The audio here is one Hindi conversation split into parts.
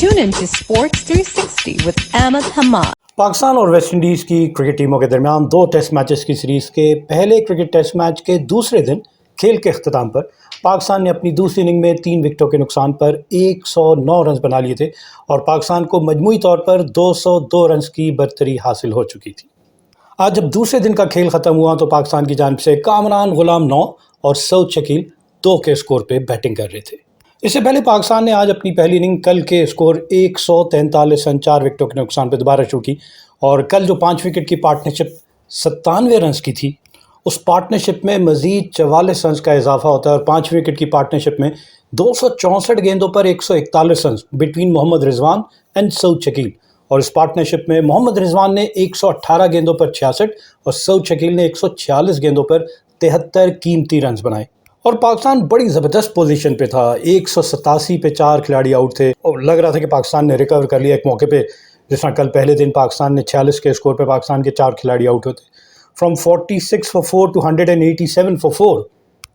Tune into Sports 360 with Ahmed Hamad. Pakistan और वेस्ट इंडीज़ की क्रिकेट टीमों के दरमियान 2 टेस्ट मैचेस की सीरीज़ के पहले क्रिकेट टेस्ट मैच के दूसरे दिन खेल के अख्ताम पर पाकिस्तान ने अपनी दूसरी इनिंग में 3 विकेटों के नुकसान पर 109 रन बना लिए थे और पाकिस्तान को मजमूई तौर पर 202 रन की बरतरी हासिल हो चुकी थी। आज जब दूसरे दिन का खेल ख़त्म हुआ तो पाकिस्तान की जानिब से कामरान गुलाम 9 और सऊद शकील 2 के स्कोर पर बैटिंग कर रहे थे। इससे पहले पाकिस्तान ने आज अपनी पहली इनिंग कल के स्कोर 143 रन 4 विकेटों के नुकसान पर दोबारा शुरू की और कल जो 5 विकेट की पार्टनरशिप 97 रन की थी, उस पार्टनरशिप में मज़ीद 44 रन का इजाफा होता है और 5 विकेट की पार्टनरशिप में 264 गेंदों पर 141 run between Mohammad Rizwan and Saud Shakeel. और इस पार्टनरशिप में मोहम्मद रिजवान ने 118 गेंदों पर 66 और सऊद शकील ने 146 गेंदों पर 73 कीमती रन बनाए। और पाकिस्तान बड़ी ज़बरदस्त पोजीशन पे था। 187 पे 4 खिलाड़ी आउट थे और लग रहा था कि पाकिस्तान ने रिकवर कर लिया एक मौके पे, जिस तरह कल पहले दिन पाकिस्तान ने 46 के स्कोर पे पाकिस्तान के 4 खिलाड़ी आउट होते। From 46 for 4 to 187 for 4,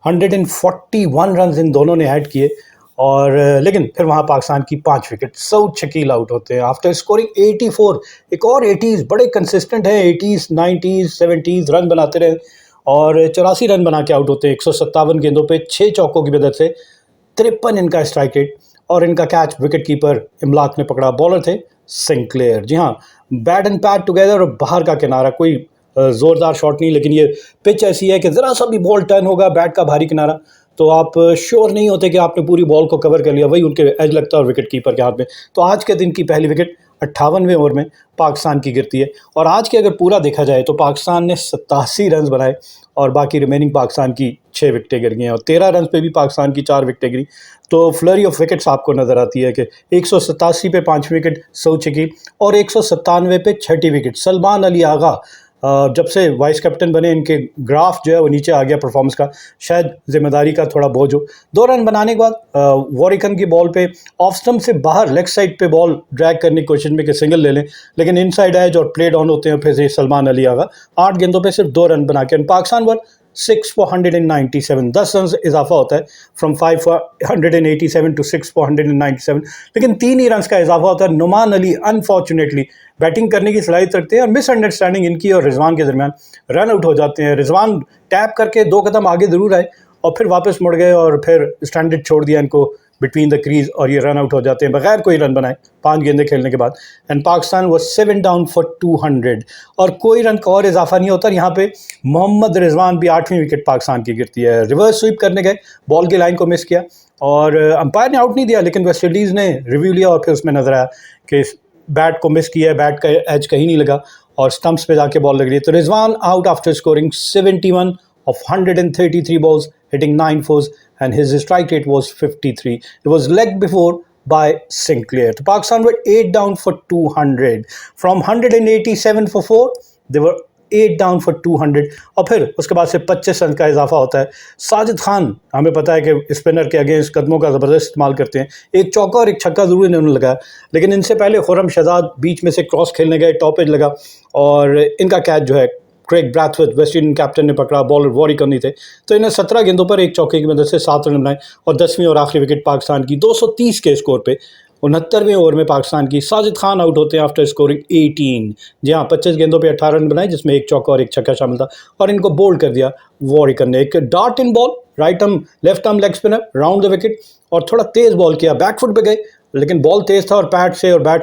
141 run इन दोनों ने ऐड किए और लेकिन फिर वहाँ पाकिस्तान की 5 विकेट सऊद शकील आउट होते हैं आफ्टर स्कोरिंग 84। एक और 80s बड़े कंसिस्टेंट हैं, 80s 90s 70s रन बनाते रहे और 84 रन बना के आउट होते हैं 157 गेंदों पे 6 चौकों की मदद से। 53 इनका स्ट्राइक रेट और इनका कैच विकेट कीपर इमलाक ने पकड़ा। बॉलर थे सिंक्लेयर। जी हाँ, बैट एंड पैड टुगेदर और बाहर का किनारा, कोई ज़ोरदार शॉट नहीं, लेकिन ये पिच ऐसी है कि ज़रा सा भी बॉल टर्न होगा बैट का भारी किनारा तो आप श्योर नहीं होते कि आपने पूरी बॉल को कवर कर लिया, वही उनके एज लगता है और विकेट कीपर के हाथ में। तो आज के दिन की पहली विकेट 58वें ओवर में पाकिस्तान की गिरती है और आज के अगर पूरा देखा जाए तो पाकिस्तान ने 87 रन बनाए और बाकी रिमेनिंग पाकिस्तान की 6 विकेटें गिर गई हैं और 13 रन पे भी पाकिस्तान की 4 विकेटें गिरी। तो फ्लरी ऑफ विकेट्स आपको नज़र आती है कि 187 पे 5 विकेट सऊद शकील और 197 पे 6ठी विकेट सलमान अली आगा। जब से वाइस कैप्टन बने इनके ग्राफ जो है वो नीचे आ गया परफॉर्मेंस का, शायद जिम्मेदारी का थोड़ा बोझ हो। 2 रन बनाने के बाद वॉरिकन की बॉल पे ऑफ स्टंप से बाहर लेग साइड पे बॉल ड्रैग करने की कोशिश में कि सिंगल ले लें, लेकिन इनसाइड एज और प्ले डाउन होते हैं। फिर से सलमान अली आगा 8 गेंदों पे सिर्फ 2 रन बना के पाकिस्तान वर 6 for 197, 10 रन इजाफा होता है फ्रॉम 5 for 187 टू 6 for 197, लेकिन 3 ही रन का इजाफा होता है। नुमान अली अनफॉर्चुनेटली बैटिंग करने की सलाहियत रखते हैं और मिसअंडरस्टैंडिंग इनकी और रिजवान के दरमियान रन आउट हो जाते हैं। रिजवान टैप करके 2 कदम आगे ज़रूर आए और फिर वापस मुड़ गए और फिर स्टैंडर्ड छोड़ दिया इनको बिटवीन द क्रीज और ये रन आउट हो जाते हैं बगैर कोई रन बनाए 5 गेंदे खेलने के बाद। एंड पाकिस्तान वो 7 डाउन फॉर 200 और कोई रन का और इजाफा नहीं होता। यहाँ पे मोहम्मद रिजवान भी 8वीं विकेट पाकिस्तान की गिरती है। रिवर्स स्वीप करने गए, बॉल की लाइन को मिस किया और अंपायर ने आउट नहीं दिया, लेकिन वेस्ट इंडीज़ ने रिव्यू लिया और फिर उसमें नजर आया कि बैट को मिस किया है, बैट का एज कहीं नहीं लगा और स्टंप्स पे जाके बॉल लग रही है। तो Rizwan out after scoring 71 of 133 balls, hitting 9 fours, and his strike rate was 53. It was legged before by Sinclair. So Pakistan were 8 down for 200. From 187 for 4, they were 8 down for 200. और फिर उसके बाद से 25 रन का इजाफा होता है। साजिद खान, हमें पता है कि स्पिनर के अगेंस्ट कदमों का ज़बरदस्त इस्तेमाल करते हैं। एक चौका और एक छक्का ज़रूर इन्होंने लगाया, लेकिन इनसे पहले खुर्रम शहजाद बीच में से क्रॉस खेलने गए, टॉप एज लगा और इनका कैच जो है Craig Brathwaite West Indies captain ने पकड़ा, बॉलर वॉरिकन नहीं थे। तो इन्हें 17 गेंदों पर एक चौके की मदद से 7 रन बनाए और 10वीं और आखिरी विकेट पाकिस्तान की 230 के स्कोर पे 69वें ओवर में पाकिस्तान की साजिद खान आउट होते हैं आफ्टर स्कोरिंग 18। जी हाँ, 25 गेंदों पे 18 रन बनाए जिसमें एक चौका और एक छक्का शामिल था और इनको बोल्ड कर दिया वॉरिकन ने। एक dart in ball, right arm left arm leg spinner round the wicket और थोड़ा तेज़ बॉल किया, बैकफुट पे गए लेकिन बॉल तेज़ था और बैट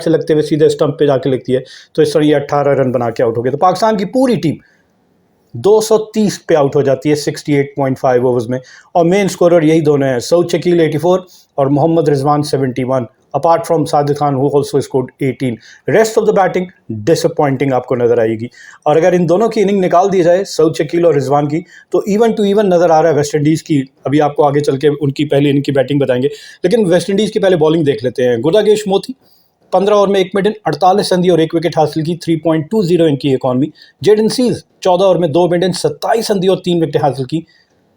से लगते हुए सीधे स्टंप पे जाके लगती है। तो इस तरह ये 18 रन बना के आउट हो गया। तो पाकिस्तान की पूरी टीम 230 पे आउट हो जाती है 68.5 ओवर्स में और मेन स्कोरर यही दोनों हैं, सऊद शकील 84 और Mohammad Rizwan 71, apart from Sajid Khan who also scored 18। Rest of the batting disappointing आपको नज़र आएगी और अगर इन दोनों की इनिंग निकाल दी जाए सऊद शकील और रिजवान की तो इवन टू इवन नज़र आ रहा है वेस्ट इंडीज़ की। अभी आपको आगे चल के उनकी पहली इनिंग की बैटिंग बताएंगे, लेकिन वेस्ट इंडीज़ की पहले बॉलिंग देख लेते हैं। गुरदागेश मोती 15 ओवर में 1 मिडन 48 संदी और 1 विकेट हासिल की, 3.20 इनकी इकॉनमी। जेडन सीज 14 ओवर में 2 मिडन 27 संदी और 3 विकेट हासिल की।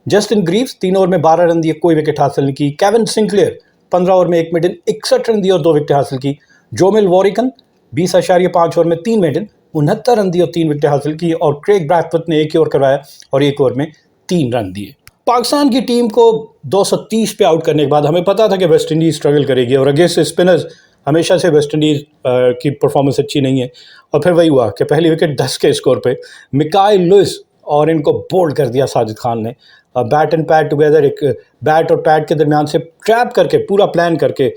जस्टिन ग्रीव्स 3 ओवर में 12 रन दिए, कोई विकेट हासिल नहीं की। केविन सिंक्लेयर 15 ओवर में 1 मिडन 61 रन दिए और 2 विकेट हासिल की। जोमिल वॉरिकन 20.5 ओवर में 3 मिडन 69 रन दिए और 3 विकेट हासिल की और क्रेग ब्रैथवेट ने 1 ओवर करवाया और 1 ओवर में 3 रन दिए। पाकिस्तान की टीम को 230 पे आउट करने के बाद हमें पता था कि वेस्ट इंडीज़ स्ट्रगल करेगी और अगेंस्ट स्पिनर्स हमेशा से वेस्ट इंडीज़ की परफॉर्मेंस अच्छी नहीं है, और फिर वही हुआ कि पहली विकेट 10 के स्कोर पे मिकाइल लुइस, और इनको बोल्ड कर दिया साजिद खान ने। बैट एंड पैड टुगेदर, एक बैट और पैड के दरमियान से ट्रैप करके, पूरा प्लान करके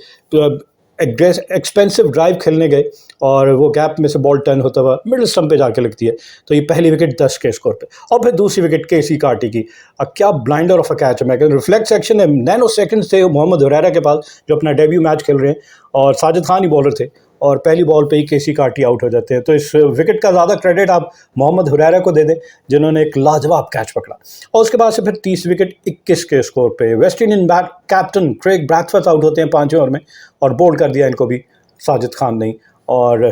एक्सपेंसिव ड्राइव खेलने गए, और वो गैप में से बॉल टर्न होता हुआ मिडिल स्टंप पे जाके लगती है। तो ये पहली विकेट 10 के स्कोर पे, और फिर दूसरी विकेट केसी कार्टी की। क्या ब्लाइंडर ऑफ अ कैच है, मैं कहूँ रिफ्लेक्स एक्शन है, नैनो सेकंड्स थे मोहम्मद हुरैरा के पास जो अपना डेब्यू मैच खेल रहे हैं, और साजिद खान ही बॉलर थे, और पहली बॉल पे ही केसी कार्टी आउट हो जाते हैं। तो इस विकेट का ज़्यादा क्रेडिट आप मोहम्मद हुरैरा को दे दें, जिन्होंने एक लाजवाब कैच पकड़ा। और उसके बाद से फिर 30 विकेट 21 के स्कोर पे West Indian captain Craig Brathwaite out होते हैं 5वें ओवर में, और बोल्ड कर दिया इनको भी साजिद खान ने। और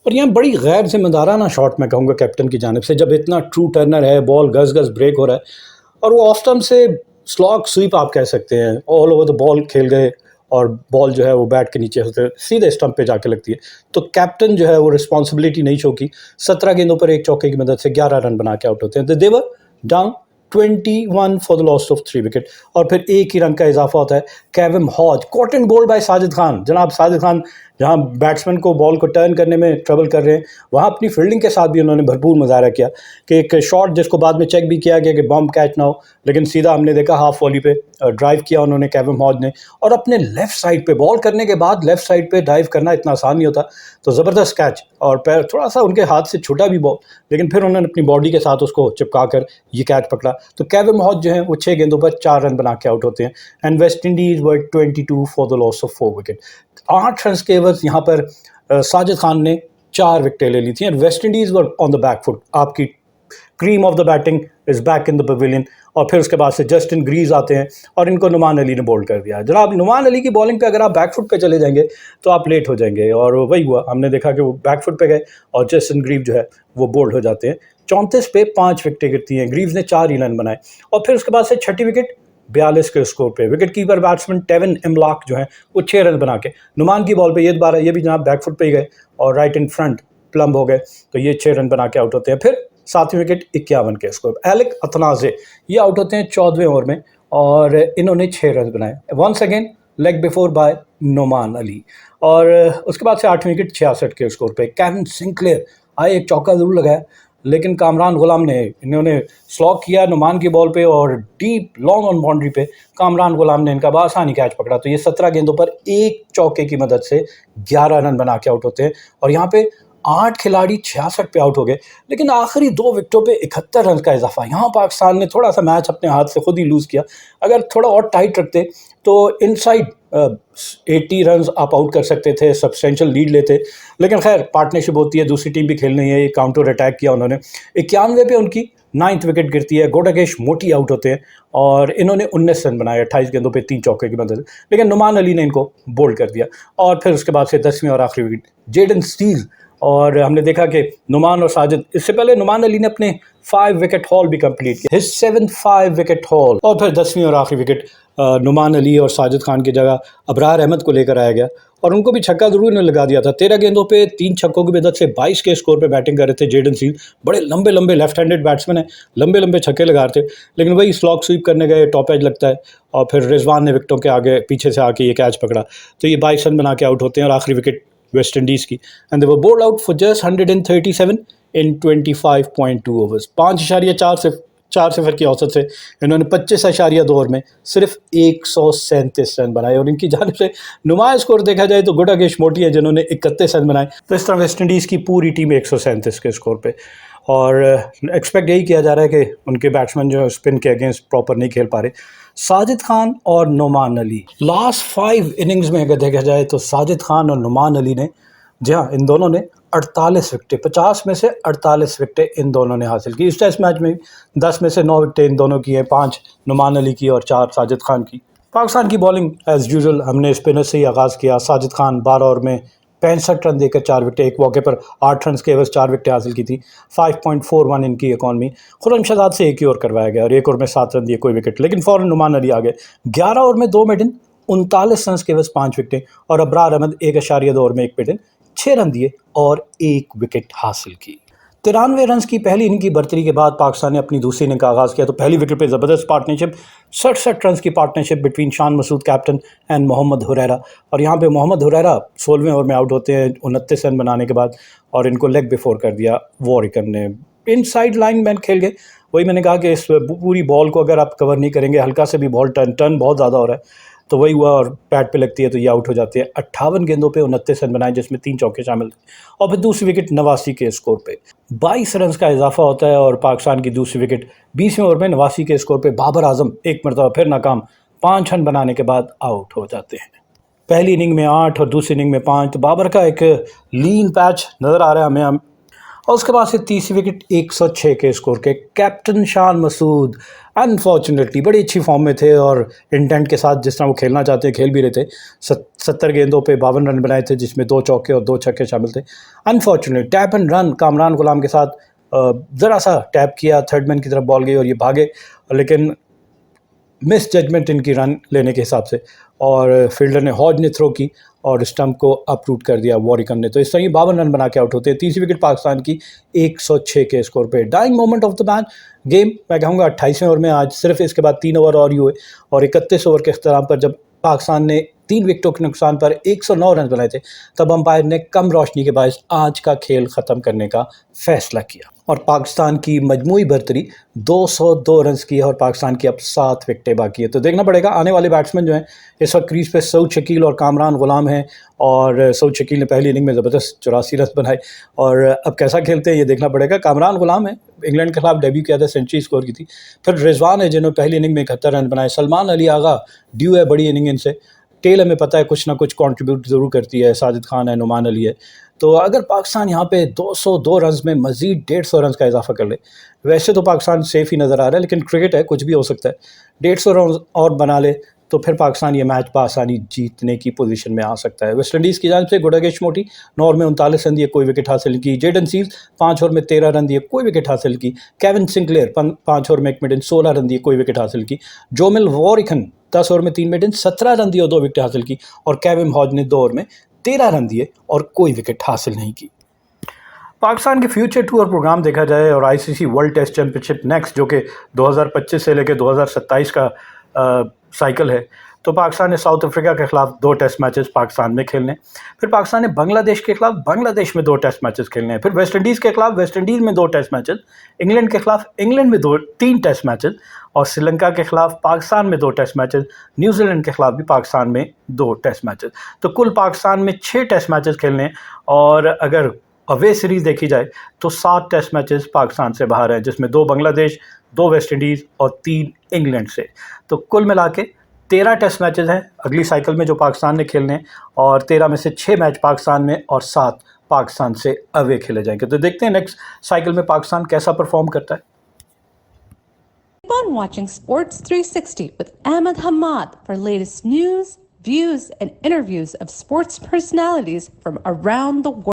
यहाँ बड़ी गैर जिम्मेदाराना शॉट मैं कहूँगा कैप्टन की जानिब से, जब इतना ट्रू टर्नर है, बॉल गज गज ब्रेक हो रहा है, और वो ऑफ स्टंप से स्लॉग स्वीप आप कह सकते हैं, ऑल ओवर द बॉल खेल गए, और बॉल जो है वो बैट के नीचे होते सीधे स्टंप पे जाके लगती है। तो कैप्टन जो है वो रिस्पॉन्सिबिलिटी नहीं शो की, 17 गेंदों पर एक चौके की मदद से 11 रन बना के आउट होते हैं। They were down 21 for the loss of 3 wicket, और फिर एक ही रन का इजाफा होता है। Kevin Hodge caught and bowled by Sajid Khan. जनाब साजिद खान जहां बैट्समैन को बॉल को टर्न करने में ट्रबल कर रहे हैं, वहां अपनी फील्डिंग के साथ भी उन्होंने भरपूर मुजाहरा किया कि एक शॉट जिसको बाद में चेक भी किया गया कि बॉम्ब कैच ना हो, लेकिन सीधा हमने देखा हाफ वॉली पे ड्राइव किया उन्होंने केविन हॉज ने, और अपने लेफ्ट साइड पे बॉल करने के बाद लेफ्ट साइड पे ड्राइव करना इतना आसान नहीं होता। तो ज़बरदस्त कैच, और पैर थोड़ा सा उनके हाथ से छूटा भी बॉल, लेकिन फिर उन्होंने अपनी बॉडी के साथ उसको चिपका कर ये कैच पकड़ा। तो केविन हॉज जो है वो 6 गेंदों पर 4 रन बना के आउट होते हैं, and West Indies were 22 for the loss of 4 wicket. 8 run के एवज यहाँ पर साजिद खान ने 4 विकेटें ले ली थी, and West Indies were on the back foot. आपकी cream of the batting is back in the pavilion. और फिर उसके बाद से जस्टिन ग्रीज आते हैं, और इनको नुमान अली ने बोल्ड कर दिया। जनाब नुमान अली की बॉलिंग पे अगर आप बैकफुट पे चले जाएंगे तो आप लेट हो जाएंगे, और वही हुआ, हमने देखा कि वो बैकफुट पे गए और जस्टिन ग्रीव जो है वो बोल्ड हो जाते हैं। 34 पे 5 विकेटें गिरती हैं, ग्रीव्स ने 4 ही रन बनाए, और फिर उसके बाद से छठी विकेट 42 के स्कोर पे विकेट कीपर बैट्समैन टेविन इमलाक जो है वो 6 रन बना के नुमान की बॉल पे, ये दोबारा ये भी जनाब बैकफुट पे ही गए और राइट इन फ्रंट प्लम्ब हो गए, तो ये 6 रन बना के आउट होते हैं। फिर 7वीं विकेट 51 के स्कोर, एलेक अतनाजे ये आउट होते हैं 14वें ओवर में, और इन्होंने 6 रन बनाए। Once again leg before by Noman Ali, और उसके बाद से 8वीं विकेट 66 के स्कोर पे कैरन सिंक्लेयर आए, एक चौका ज़रूर लगाया, लेकिन कामरान गुलाम ने, इन्होंने स्लॉग किया नुमान की बॉल पे, और डीप लॉन्ग ऑन बाउंड्री पे कामरान गुलाम ने इनका बआसानी कैच पकड़ा। तो ये 17 गेंदों पर एक चौके की मदद से 11 रन बना के आउट होते हैं, और यहाँ पे 8 खिलाड़ी 66 पे आउट हो गए, लेकिन आखिरी 2 विकेटों पे 71 रन का इजाफा। यहाँ पाकिस्तान ने थोड़ा सा मैच अपने हाथ से खुद ही लूज़ किया। अगर थोड़ा और टाइट रखते तो इनसाइड 80 रन आप आउट कर सकते थे, सब्सटेंशियल लीड लेते, लेकिन खैर पार्टनरशिप होती है, दूसरी टीम भी खेलनी है, ये काउंटर अटैक किया उन्होंने। 91 पे उनकी 9th विकेट गिरती है, गोडागेश मोटी आउट होते हैं, और इन्होंने 19 रन बनाए 28 गेंदों पे 3 चौके की मदद से, लेकिन नुमान अली ने इनको बोल्ड कर दिया। और फिर उसके बाद से 10वीं और आखिरी विकेट जेडन स्टील, और हमने देखा कि नुमान और साजिद, इससे पहले नुमान अली ने अपने 5 विकेट हॉल भी कंप्लीट किया, हिज 7th 5 विकेट हॉल। और फिर 10वीं और आखिरी विकेट नुमान अली और साजिद खान की जगह अबरार अहमद को लेकर आया गया, और उनको भी छक्का जरूर ने लगा दिया था। 13 गेंदों पे 3 छक्कों की मदद से 22 के स्कोर पे बैटिंग कर रहे थे जेडन स्टील। बड़े लंबे लंबे लेफ्ट हैंडेड बैट्समैन है, लंबे लंबे छक्के लगा रहे थे, लेकिन वही स्लॉग स्वीप करने गए, टॉप एज लगता है, और फिर रिजवान ने विकेटों के आगे पीछे से आके ये कैच पकड़ा, तो ये 22 रन बना के आउट होते हैं। और आखिरी विकेट वेस्ट इंडीज़ की, and they were bold out for just 137 in 25.2 overs. 5.4 सिफर की औसत से इन्होंने 25.2 ओवर में सिर्फ 137 रन बनाए, और इनकी जानिब से नुमाया स्कोर देखा जाए तो गुडागेश मोटी है जिन्होंने 31 रन बनाए। तो इस तरह वेस्ट इंडीज़ की पूरी टीम 137 के स्कोर पे, और एक्सपेक्ट यही किया जा रहा है कि उनके बैट्समैन जो स्पिन के अगेंस्ट प्रॉपर नहीं खेल पा रहे। साजिद खान और नुमान अली लास्ट 5 इनिंग्स में अगर देखा जाए तो साजिद खान और नुमान अली ने, जी हाँ, इन दोनों ने 48 विकेटें, 50 में से 48 विकेटें इन दोनों ने हासिल की। इस टेस्ट मैच में 10 में से 9 विकेटें इन दोनों की हैं, 5 नुमान अली की और 4 साजिद खान की। पाकिस्तान की बॉलिंग एज़ यूजुअल हमने स्पिनर से ही आगाज़ किया। साजिद खान 12 ओवर में 65 रन देकर 4 विकेटें, एक मौके पर 8 रन के एवज 4 विकेटें हासिल की थी। 5.41 इनकी इकॉनमी। खुर्रम शहजाद से एक ही ओवर करवाया गया, और एक ओवर में 7 रन दिए, कोई विकेट, लेकिन फ़ौरन नुमान अली आ गए। 11 ओवर में 2 मेडन, 39 रन के एवज 5 विकेटें, और अबरार अहमद 1.2 ओवर में 1 मेडन, 6 रन दिए और 1 विकेट हासिल की। 93 रन की पहली इनिंग की बर्तरी के बाद पाकिस्तान ने अपनी दूसरी इनिंग का आगाज़ किया तो पहली विकेट पे ज़बरदस्त पार्टनरशिप 67 रन की partnership between Shan Masood captain and Mohammad Huraira. और यहाँ पे मोहम्मद हुरैरा 16वें ओवर में आउट होते हैं 29 रन बनाने के बाद और इनको लेग बिफोर कर दिया वॉरिकन ने। इनसाइड लाइन मैन खेल गए, वही मैंने कहा कि इस पूरी बॉल को अगर आप कवर नहीं करेंगे, हल्का से भी बॉल टर्न बहुत ज़्यादा हो रहा है तो वही हुआ और पैड पे लगती है तो ये आउट हो जाती है। 58 गेंदों पे 29 रन बनाए जिसमें 3 चौके शामिल थे और फिर दूसरी विकेट 89 के स्कोर पे 22 रन का इजाफा होता है और पाकिस्तान की दूसरी विकेट 20वें ओवर में 89 के स्कोर पे बाबर आजम एक मरतबा फिर नाकाम 5 रन बनाने के बाद आउट हो जाते हैं। पहली इनिंग में 8 और दूसरी इनिंग में 5, तो बाबर का एक लीन पैच नज़र आ रहा है हमें। और उसके बाद से तीसरी विकेट 106 के स्कोर के कैप्टन शान मसूद अनफॉर्चुनेटली बड़ी अच्छी फॉर्म में थे और इंटेंट के साथ जिस तरह वो खेलना चाहते हैं खेल भी रहे थे। 70 गेंदों पे 52 रन बनाए थे जिसमें 2 चौके और 2 छक्के शामिल थे। Unfortunate tap and run Kamran Ghulam के साथ ज़रा सा टैप किया, थर्ड मैन की तरफ बॉल गई और ये भागे, लेकिन मिस जजमेंट इनकी रन लेने के हिसाब से और फील्डर ने हॉज ने थ्रो की और स्टंप को अपरूट कर दिया वॉरिकन ने। तो इस तरह ही 52 रन बना के आउट होते हैं। तीसरी विकेट पाकिस्तान की 106 के स्कोर पे। Dying moment of the match game मैं कहूँगा 28वें ओवर में आज सिर्फ इसके बाद 3 ओवर और ही हुए और 31 ओवर के अख्ताम पर जब पाकिस्तान ने 3 विकेटों के नुकसान पर 109 रन बनाए थे तब अंपायर ने कम रोशनी के बायस आज का खेल ख़त्म करने का फैसला किया और पाकिस्तान की मजमूई बर्तरी 202 रन की है और पाकिस्तान की अब 7 विकेटें बाकी है। तो देखना पड़ेगा आने वाले बैट्समैन जो हैं इस वक्त क्रीज पे सऊद शकील और कामरान गुलाम हैं और सऊद शकील ने पहली इनिंग में ज़बरदस्त 84 रन बनाए और अब कैसा खेलते हैं ये देखना पड़ेगा। कामरान गुलाम है, इंग्लैंड के खिलाफ डेब्यू किया था, सेंचुरी स्कोर की थी। फिर रिजवान है जिन्होंने पहली इनिंग में 71 रन बनाए। सलमान अली आगा ड्यू है बड़ी इनिंग इनसे। टेल हमें पता है कुछ ना कुछ कंट्रीब्यूट ज़रूर करती है, साजिद खान है, नुमान अली है। तो अगर पाकिस्तान यहाँ पे 202 रन में मज़ीद 150 रन का इजाफा कर ले, वैसे तो पाकिस्तान सेफ ही नज़र आ रहा है लेकिन क्रिकेट है कुछ भी हो सकता है। 150 रन और बना ले तो फिर पाकिस्तान ये मैच बआसानी जीतने की पोजीशन में आ सकता है। वेस्ट इंडीज़ की जानिब से गुडागेश मोटी 9 ओवर में 39 रन दिए, कोई विकेट हासिल की। जेडन सील्स 5 ओवर में 13 रन दिए, कोई विकेट हासिल की। केविन सिंक्लेयर 5 ओवर में 1 मिनट 16 रन दिए, कोई विकेट हासिल की। जोमिल वॉरिकन 10 ओवर में 3 मिनट 17 रन दिए और 2 विकेट हासिल की और केविन हॉज ने 2 ओवर में 13 रन दिए और कोई विकेट हासिल नहीं की। पाकिस्तान के फ्यूचर टूर प्रोग्राम देखा जाए और ICC World Test Championship next जो कि 2025 से लेकर 2027 का साइकिल है, तो पाकिस्तान ने साउथ अफ्रीका के खिलाफ 2 टेस्ट मैचेस पाकिस्तान में खेलने, फिर पाकिस्तान ने बांग्लादेश के खिलाफ बांग्लादेश में 2 टेस्ट मैचेस खेलने हैं, फिर वेस्ट इंडीज़ के खिलाफ वेस्ट इंडीज़ में 2 टेस्ट मैचेस, इंग्लैंड के खिलाफ इंग्लैंड में 3 टेस्ट मैचेस और श्रीलंका के खिलाफ पाकिस्तान में 2 टेस्ट मैचेस, न्यूजीलैंड के खिलाफ भी पाकिस्तान में 2 टेस्ट मैचेस। तो कुल पाकिस्तान में 6 टेस्ट मैचेस खेलने और अगर अवे सीरीज़ देखी जाए तो 7 टेस्ट मैचेस पाकिस्तान से बाहर हैं जिसमें 2 बांग्लादेश, 2 वेस्ट इंडीज़ और 3 इंग्लैंड से। तो कुल मिला के 13 टेस्ट मैचेस हैं अगली साइकिल में जो पाकिस्तान ने खेलने और 13 में से 6 मैच पाकिस्तान में और 7 पाकिस्तान से अवे खेले जाएंगे। तो देखते हैं नेक्स्ट साइकिल में पाकिस्तान कैसा परफॉर्म करता है। Keep on watching Sports 360 with Ahmed Hamad for latest news, views, and interviews of sports personalities from around the world.